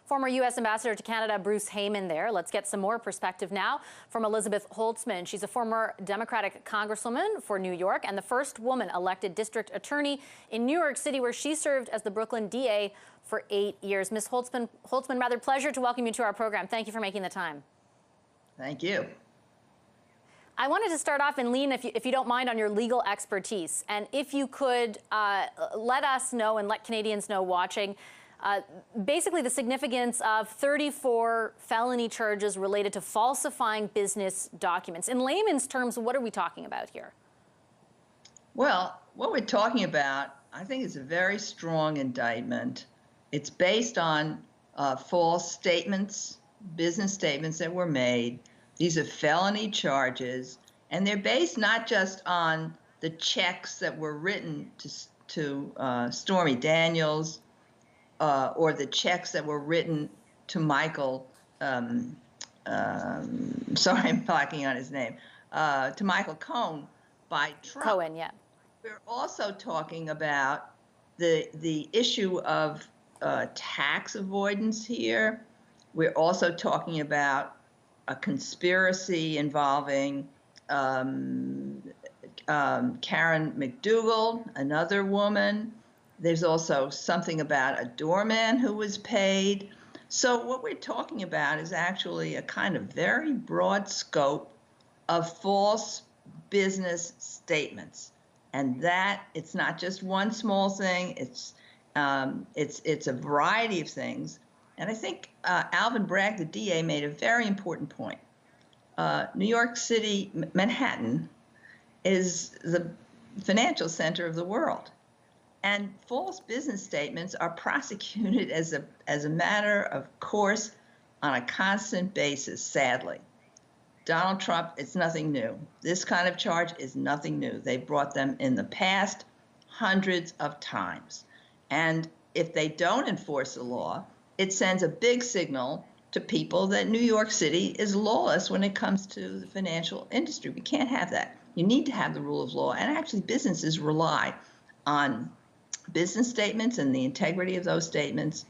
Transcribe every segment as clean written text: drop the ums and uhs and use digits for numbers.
Former U.S. Ambassador to Canada, Bruce Heyman there. Let's get some more perspective now from Elizabeth Holtzman. She's a former Democratic congresswoman for New York and the first woman elected district attorney in New York City, where she served as the Brooklyn DA for 8 years. Ms. Holtzman, rather pleasure to welcome you to our program. Thank you for making the time. Thank you. I wanted to start off and lean, if you don't mind, on your legal expertise. And if you could let us know and let Canadians know watching, basically the significance of 34 felony charges related to falsifying business documents. In layman's terms, what are we talking about here? Well, what we're talking about, I think, is a very strong indictment. It's based on false statements, business statements that were made. These are felony charges, and they're based not just on the checks that were written to Stormy Daniels or the checks that were written to Michael, sorry, I'm blocking on his name, to Michael Cohen by Trump. Cohen, yeah. We're also talking about the issue of tax avoidance here. We're also talking about a conspiracy involving Karen McDougal, another woman. There's also something about a doorman who was paid. So what we're talking about is actually a kind of very broad scope of false business statements. And that it's not just one small thing, it's a variety of things. And I think Alvin Bragg, the DA, made a very important point. New York City, Manhattan, is the financial center of the world. And false business statements are prosecuted as a matter of course on a constant basis, sadly. Donald Trump, it's nothing new. This kind of charge is nothing new. They brought them in the past hundreds of times. And if they don't enforce the law, it sends a big signal to people that New York City is lawless when it comes to the financial industry. We can't have that. You need to have the rule of law. And actually, businesses rely on business statements and the integrity of those statements,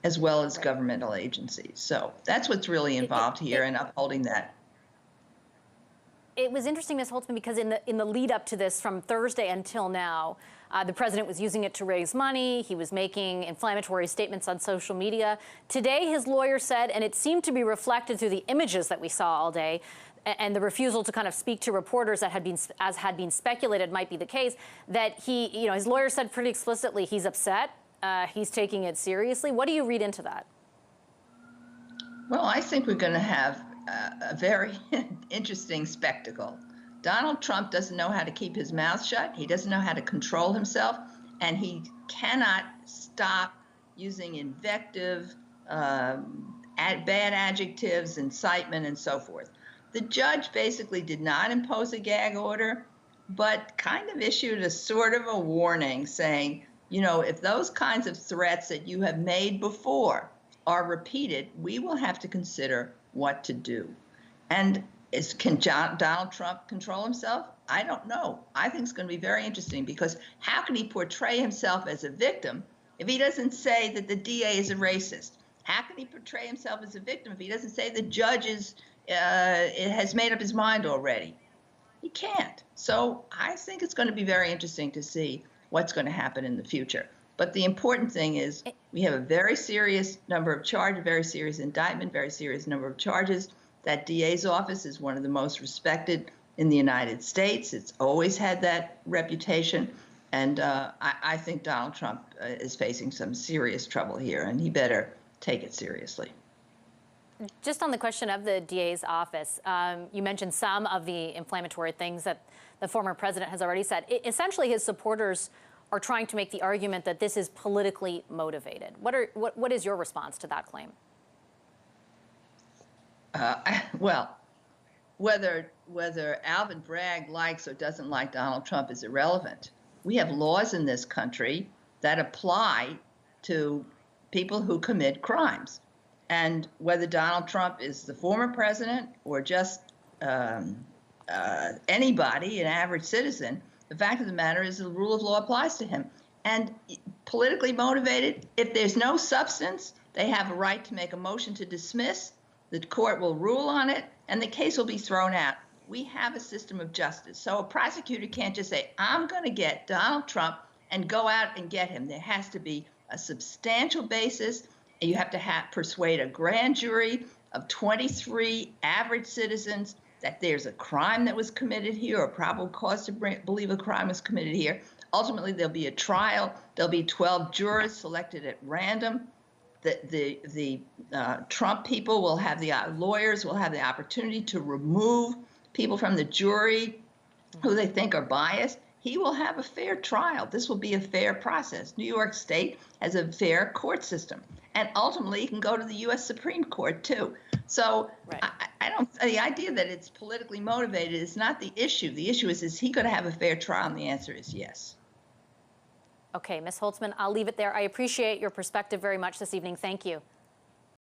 as well as governmental agencies. So that's what's really involved here in upholding that. It was interesting, Ms. Holtzman, because in the lead up to this, from Thursday until now, the president was using it to raise money. He was making inflammatory statements on social media. Today, his lawyer said, and it seemed to be reflected through the images that we saw all day, and the refusal to kind of speak to reporters that had been speculated might be the case, that his lawyer said pretty explicitly he's upset, he's taking it seriously. What do you read into that? Well, I think we're going to have a very interesting spectacle. Donald Trump doesn't know how to keep his mouth shut. He doesn't know how to control himself, and he cannot stop using invective, bad adjectives, incitement, and so forth. The judge basically did not impose a gag order, but kind of issued a sort of a warning saying, if those kinds of threats that you have made before are repeated, we will have to consider what to do. And can Donald Trump control himself? I don't know. I think it's going to be very interesting, because how can he portray himself as a victim if he doesn't say that the DA is a racist? How can he portray himself as a victim if he doesn't say the judge has made up his mind already? He can't. So I think it's going to be very interesting to see what's going to happen in the future. But the important thing is we have a very serious number of charges, very serious indictment, very serious number of charges. That DA's office is one of the most respected in the United States. It's always had that reputation. And I think Donald Trump is facing some serious trouble here, and he better take it seriously. Just on the question of the DA's office, you mentioned some of the inflammatory things that the former president has already said. Essentially, his supporters are trying to make the argument that this is politically motivated. What is your response to that claim? Well, whether Alvin Bragg likes or doesn't like Donald Trump is irrelevant. We have laws in this country that apply to people who commit crimes. And whether Donald Trump is the former president or just anybody, an average citizen, the fact of the matter is the rule of law applies to him. And politically motivated, if there's no substance, They have a right to make a motion to dismiss. The court will rule on it, and the case will be thrown out. We have a system of justice. So a prosecutor can't just say, I'm going to get Donald Trump and go out and get him. There has to be a substantial basis. You have to persuade a grand jury of 23 average citizens that there's a crime that was committed here or probable cause to believe a crime was committed here. Ultimately, there'll be a trial. There'll be 12 jurors selected at random. The Trump people will have lawyers will have the opportunity to remove people from the jury who they think are biased. He will have a fair trial. This will be a fair process. New York State has a fair court system. And ultimately, he can go to the U.S. Supreme Court, too. So right. The idea that it's politically motivated is not the issue. The issue is he going to have a fair trial? And the answer is yes. Okay, Ms. Holtzman, I'll leave it there. I appreciate your perspective very much this evening. Thank you.